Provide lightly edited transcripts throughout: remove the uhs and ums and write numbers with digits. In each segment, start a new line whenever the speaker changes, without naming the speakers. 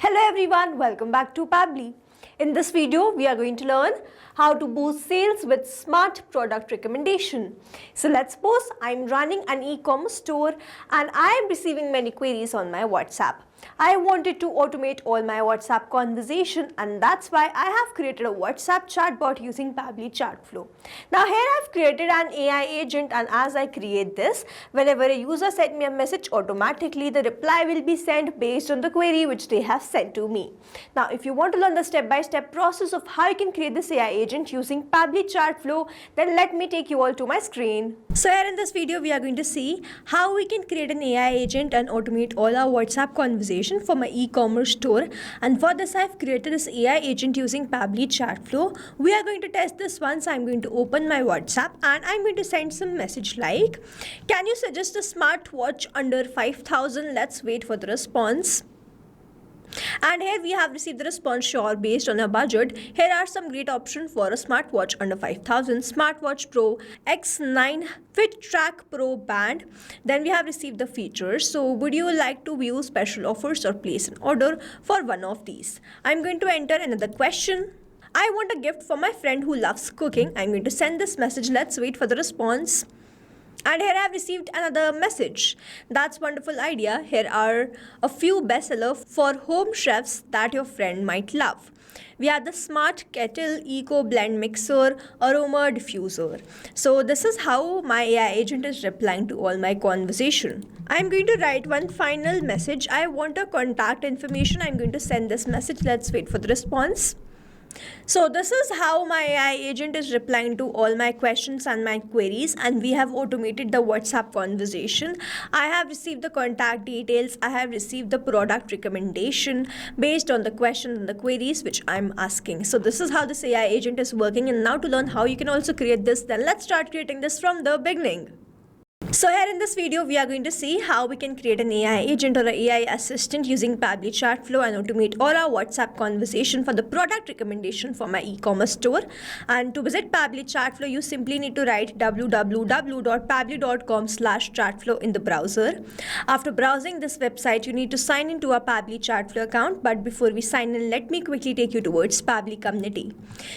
Hello everyone, welcome back to Pabbly. In this video, we are going to learn how to boost sales with smart product recommendation. So let's suppose I'm running an e-commerce store and I am receiving many queries on my WhatsApp. I wanted to automate all my WhatsApp conversation, and that's why I have created a WhatsApp chatbot using Pabbly Chatflow. Now here I've created an AI agent, and as I create this, whenever a user sends me a message, automatically the reply will be sent based on the query which they have sent to me. Now if you want to learn the step-by-step process of how you can create this AI agent using Pabbly Chatflow, then let me take you all to my screen. So here in this video, we are going to see how we can create an AI agent and automate all our WhatsApp conversations for my e-commerce store. And for this, I've created this AI agent using Pabbly Chatflow. We are going to test this once. I'm going to open my WhatsApp and I'm going to send some message like, can you suggest a smartwatch under 5,000? Let's wait for the response. And here we have received the response, sure, based on a budget. Here are some great options for a smartwatch under 5,000. Smartwatch Pro X9 Fit Track Pro Band. Then we have received the features. So would you like to view special offers or place an order for one of these? I'm going to enter another question. I want a gift for my friend who loves cooking. I'm going to send this message. Let's wait for the response. And here I have received another message. That's wonderful idea. Here are a few bestsellers for home chefs that your friend might love. We have the Smart Kettle Eco Blend Mixer Aroma Diffuser. So this is how my AI agent is replying to all my conversation. I'm going to write one final message. I want a contact information. I'm going to send this message. Let's wait for the response. So this is how my AI agent is replying to all my questions and my queries, and we have automated the WhatsApp conversation. I have received the contact details. I have received the product recommendation based on the questions and the queries which I'm asking. So this is how this AI agent is working. And now to learn how you can also create this, then let's start creating this from the beginning. So here in this video, we are going to see how we can create an AI agent or an AI assistant using Pabbly Chatflow and automate all our WhatsApp conversation for the product recommendation for my e-commerce store. And to visit Pabbly Chatflow, you simply need to write www.pabbly.com/chatflow in the browser. After browsing this website, you need to sign into a Pabbly Chatflow account. But before we sign in, let me quickly take you towards Pabbly community.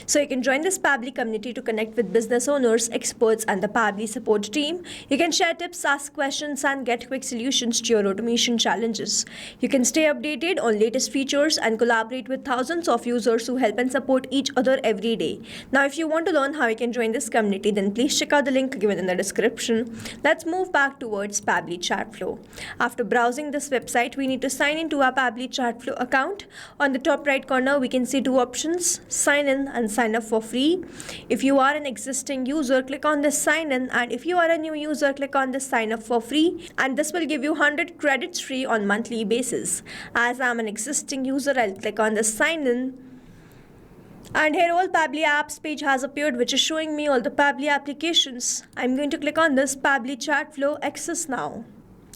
So you can join this Pabbly community to connect with business owners, experts, and the Pabbly support team. You can share tips, ask questions, and get quick solutions to your automation challenges. You can stay updated on latest features and collaborate with thousands of users who help and support each other every day. Now, if you want to learn how you can join this community, then please check out the link given in the description. Let's move back towards Pabbly Chatflow. After browsing this website, we need to sign into our Pabbly Chatflow account. On the top right corner, we can see two options, sign in and sign up for free. If you are an existing user, click on this sign in, and if you are a new user, click on this sign up for free, and this will give you 100 credits free on monthly basis. As I'm an existing user, I'll click on this sign in, and here all Pabbly apps page has appeared, which is showing me all the Pabbly applications. I'm going to click on this Pabbly Chatflow Access Now.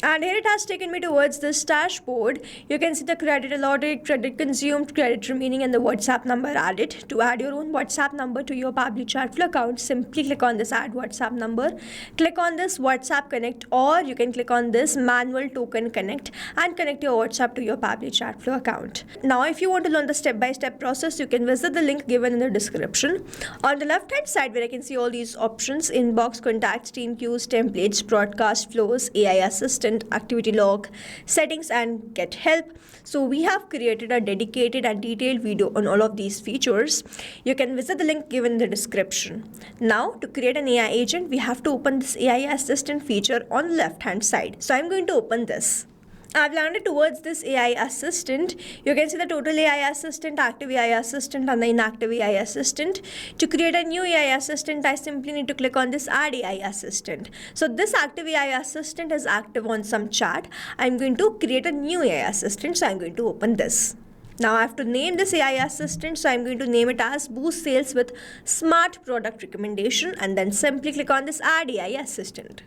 And here it has taken me towards this dashboard. You can see the credit allotted, credit consumed, credit remaining, and the WhatsApp number added. To add your own WhatsApp number to your Pabbly Chatflow account, simply click on this Add WhatsApp Number. Click on this WhatsApp Connect, or you can click on this Manual Token Connect and connect your WhatsApp to your Pabbly Chatflow account. Now, if you want to learn the step-by-step process, you can visit the link given in the description. On the left-hand side, where I can see all these options: inbox, contacts, team queues, templates, broadcast flows, AI assistant, activity log, settings, and get help. So we have created a dedicated and detailed video on all of these features. You can visit the link given in the description. Now to create an AI agent, we have to open this AI assistant feature on the left hand side. So I'm going to open this. I've landed towards this AI assistant. You can see the total AI assistant, active AI assistant, and the inactive AI assistant. To create a new AI assistant, I simply need to click on this Add AI Assistant. So this active AI assistant is active on some chat. I'm going to create a new AI assistant, so I'm going to open this. Now I have to name this AI assistant, so I'm going to name it as Boost Sales with Smart Product Recommendation, and then simply click on this Add AI Assistant.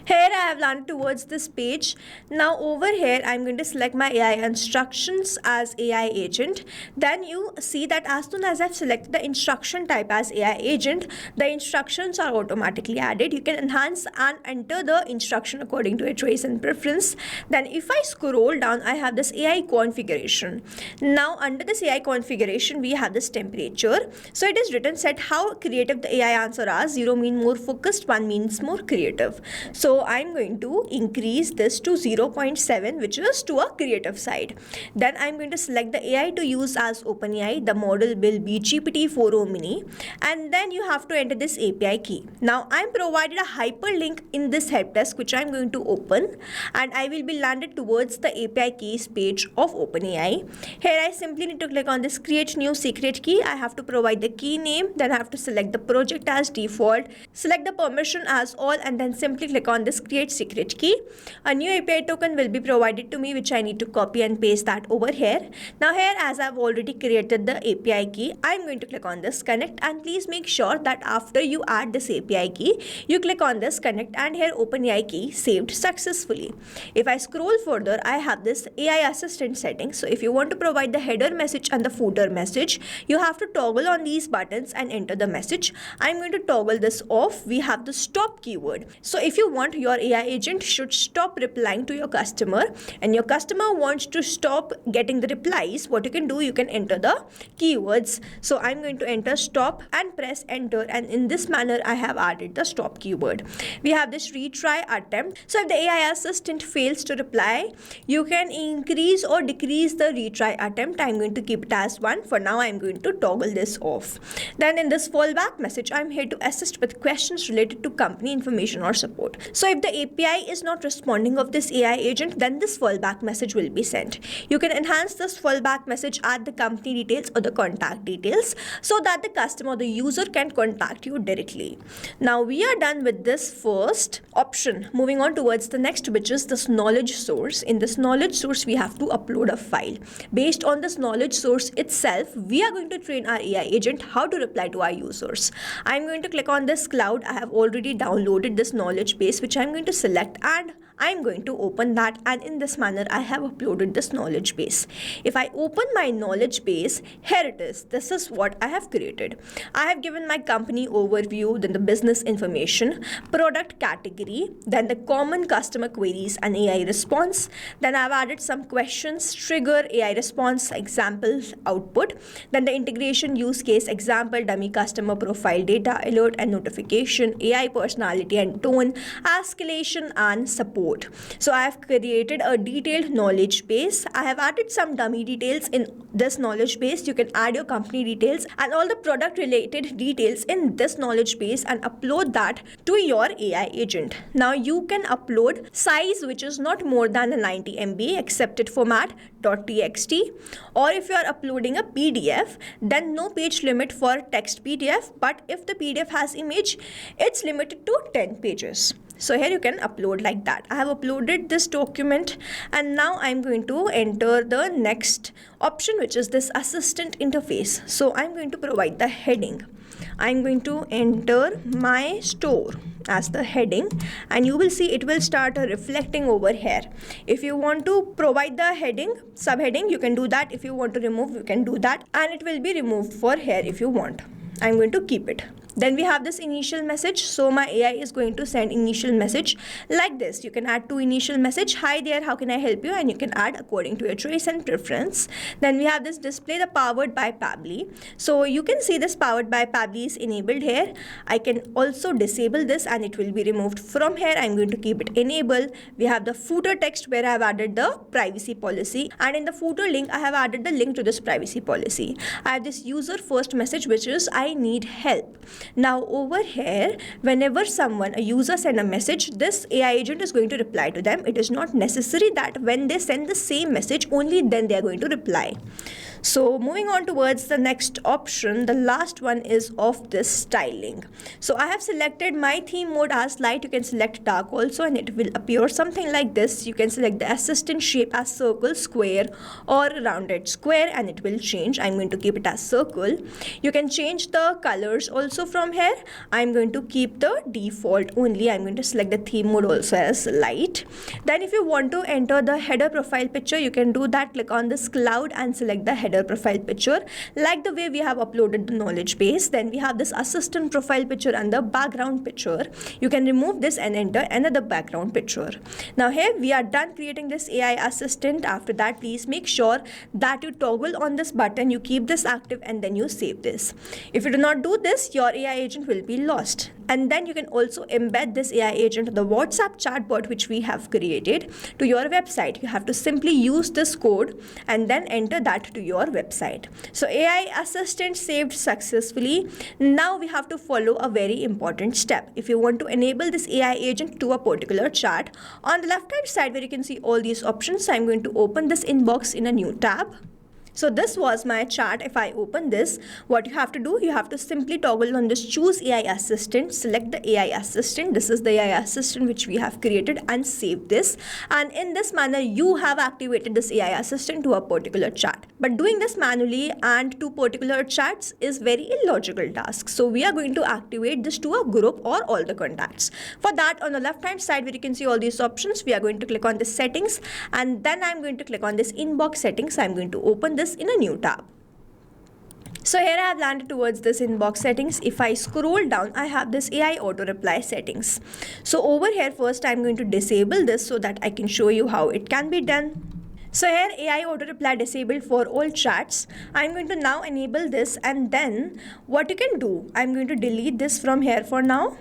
Here I have landed towards this page. Now over here I'm going to select my AI instructions as AI agent. Then you see that as soon as I've selected the instruction type as AI agent, the instructions are automatically added. You can enhance and enter the instruction according to your choice and preference. Then if I scroll down, I have this AI configuration. Now under this AI configuration we have this temperature. So it is written set how creative the AI answer are. 0 means more focused, 1 means more creative. So I'm going to increase this to 0.7, which is to a creative side. Then I'm going to select the AI to use as OpenAI. The model will be GPT-4o mini, and then you have to enter this API key. Now I'm provided a hyperlink in this help desk which I'm going to open, and I will be landed towards the API keys page of OpenAI. Here I simply need to click on this create new secret key. I have to provide the key name, then I have to select the project as default, select the permission as all, and then simply click on this create secret key. A new API token will be provided to me which I need to copy and paste that over here. Now here, as I've already created the API key, I'm going to click on this connect, and please make sure that after you add this API key, you click on this connect, and here OpenAI key saved successfully. If I scroll further, I have this AI assistant setting. So if you want to provide the header message and the footer message, you have to toggle on these buttons and enter the message. I'm going to toggle this off. We have the stop keyword. So if you want your AI agent should stop replying to your customer and your customer wants to stop getting the replies, what you can do, you can enter the keywords. So I'm going to enter stop and press enter, and in this manner I have added the stop keyword. We have this retry attempt. So if the AI assistant fails to reply, you can increase or decrease the retry attempt. I'm going to keep it as 1. For now I'm going to toggle this off. Then in this fallback message, I'm here to assist with questions related to company information or support. So if the API is not responding of this AI agent, then this fallback message will be sent. You can enhance this fallback message, add the company details or the contact details so that the customer or the user can contact you directly. Now we are done with this first option. Moving on towards the next, which is this knowledge source. In this knowledge source, we have to upload a file. Based on this knowledge source itself, we are going to train our AI agent how to reply to our users. I'm going to click on this cloud. I have already downloaded this knowledge base which I'm going to select, and I'm going to open that, and in this manner I have uploaded this knowledge base. If I open my knowledge base, here it is. This is what I have created. I have given my company overview, then the business information, product category, then the common customer queries and AI response. Then I've added some questions, trigger, AI response, examples, output, then the integration use case, example, dummy customer profile data, alert and notification, AI personality and tone, escalation and support. So I have created a detailed knowledge base. I have added some dummy details in this knowledge base. You can add your company details and all the product related details in this knowledge base and upload that to your AI agent. Now you can upload size which is not more than a 90 MB accepted format .txt, or if you are uploading a PDF, then no page limit for text PDF, but if the PDF has image, it's limited to 10 pages. So here you can upload like that. I have uploaded this document, and now I'm going to enter the next option, which is this assistant interface. So I'm going to provide the heading. I'm going to enter my store as the heading, and you will see it will start reflecting over here. If you want to provide the heading, subheading, you can do that. If you want to remove, you can do that, and it will be removed for here if you want. I'm going to keep it. Then we have this initial message. So my AI is going to send initial message like this. You can add to initial message, hi there, how can I help you? And you can add according to your choice and preference. Then we have this display the powered by Pabbly. So you can see this powered by Pabbly is enabled here. I can also disable this and it will be removed from here. I'm going to keep it enabled. We have the footer text where I have added the privacy policy, and in the footer link I have added the link to this privacy policy. I have this user first message which is I need help. Now over here, whenever a user send a message, this AI agent is going to reply to them. It is not necessary that when they send the same message, only then they are going to reply. So moving on towards the next option, the last one is of this styling. So I have selected my theme mode as light. You can select dark also and it will appear something like this. You can select the assistant shape as circle, square or rounded square and it will change. I'm going to keep it as circle. You can change the colors also from here. I'm going to keep the default only. I'm going to select the theme mode also as light. Then if you want to enter the header profile picture, you can do that. Click on this cloud and select the header profile picture like the way we have uploaded the knowledge base. Then we have this assistant profile picture and the background picture. You can remove this and enter another background picture. Now here we are done creating this AI assistant. After that, please make sure that you toggle on this button, you keep this active and then you save this. If you do not do this, your AI agent will be lost. And then you can also embed this AI agent, the WhatsApp chatbot which we have created, to your website. You have to simply use this code and then enter that to your website. So AI assistant saved successfully. Now we have to follow a very important step. If you want to enable this AI agent to a particular chat, on the left hand side where you can see all these options, I'm going to open this inbox in a new tab. So this was my chat. If I open this, what you have to do, you have to simply toggle on this choose AI assistant, select the AI assistant. This is the AI assistant which we have created and save this. And in this manner, you have activated this AI assistant to a particular chat. But doing this manually and to particular chats is very illogical task. So we are going to activate this to a group or all the contacts. For that, on the left hand side where you can see all these options, we are going to click on this settings and then I'm going to click on this inbox settings. I'm going to open this in a new tab. So here I have landed towards this inbox settings. If I scroll down, I have this AI auto reply settings. So over here first I'm going to disable this so that I can show you how it can be done. So here AI auto reply disabled for all chats. I'm going to now enable this and then what you can do, I'm going to delete this from here for now.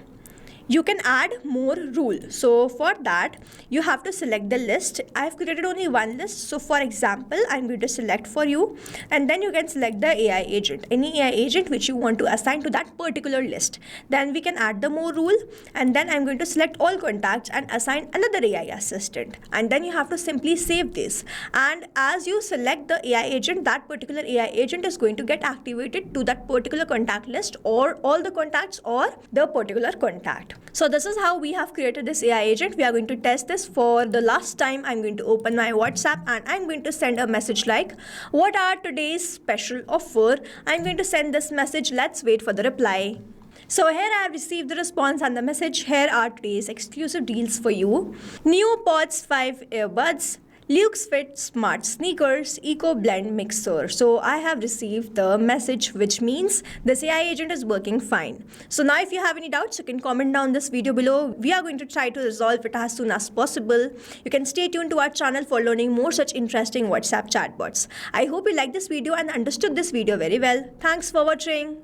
You can add more rule. So for that, you have to select the list. I have created only one list. So for example, I'm going to select for you and then you can select the AI agent, any AI agent which you want to assign to that particular list. Then we can add the more rule and then I'm going to select all contacts and assign another AI assistant. And then you have to simply save this. And as you select the AI agent, that particular AI agent is going to get activated to that particular contact list or all the contacts or the particular contact. So this is how we have created this AI agent. We are going to test this for the last time. I'm going to open my WhatsApp and I'm going to send a message like, what are today's special offer? I'm going to send this message. Let's wait for the reply. So here I have received the response and the message. Here are today's exclusive deals for you. New Pods 5 earbuds, Luke's Fit Smart Sneakers, Eco Blend Mixer. So I have received the message which means this AI agent is working fine. So now if you have any doubts, you can comment down this video below. We are going to try to resolve it as soon as possible. You can stay tuned to our channel for learning more such interesting WhatsApp chatbots. I hope you liked this video and understood this video very well. Thanks for watching.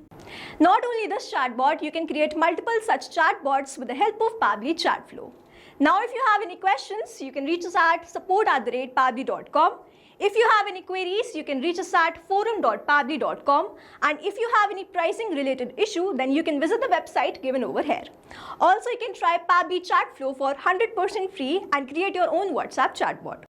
Not only this chatbot, you can create multiple such chatbots with the help of Pabbly Chatflow. Now if you have any questions, you can reach us at support@pabbly.com. If you have any queries, you can reach us at forum.pabbly.com. And if you have any pricing related issue, then you can visit the website given over here. Also, you can try Pabbly Chatflow for 100% free and create your own WhatsApp chatbot.